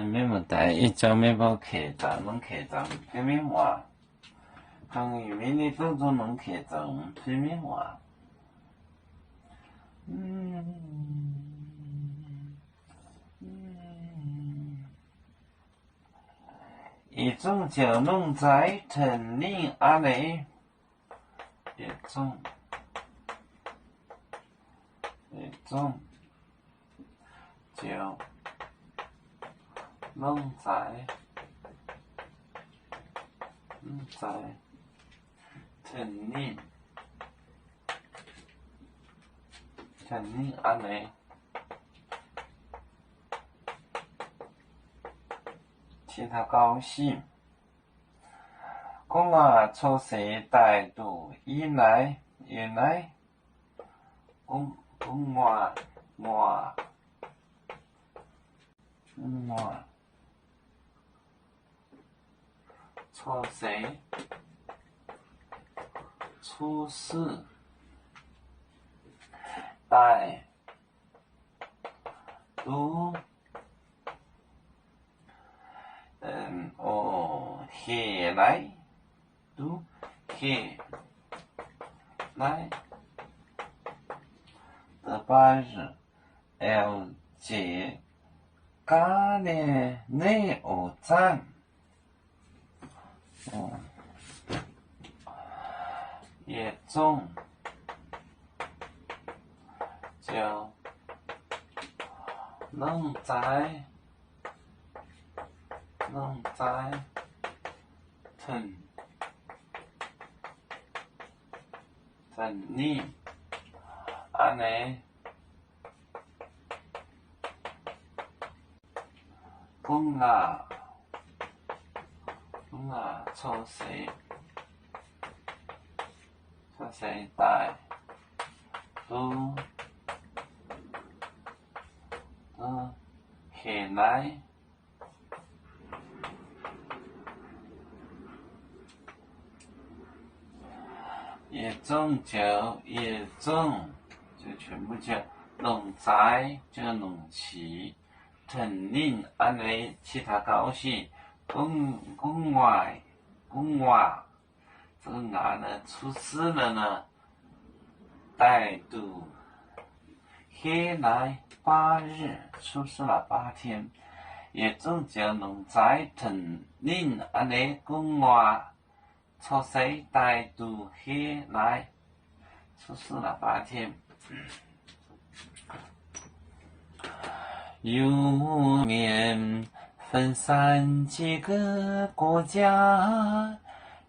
咩问题？一周面包客栈，拢客栈片面话，项语面的当作拢客栈片面话。一种就拢在藤林阿里，一种就拢在藤林阿里。其他高兴，讲啊，从时代度以来，原来讲我从时出世代度。起来，都起来的八日，L 节咖喱内欧站，也中就能在藤林安尼讲啊，从时代都起来。一种就全部就拢在就拢齐，藤林安尼其他高兴，讲话，这个牙呢出事了呢，带度黑来8日，出事了8天，一种就拢在藤林安尼讲话。从时代度起来，出事了8天。有面分散几个国家，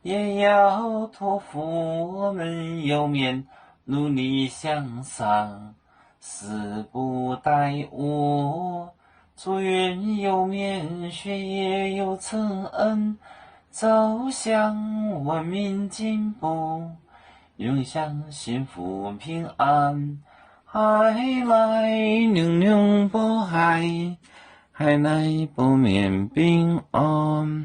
也要托付我们有面努力向上，死不怠惰。祝愿有面学业有成恩。走向文明进步，永享幸福平安。海来娘娘保海，海来保面平安。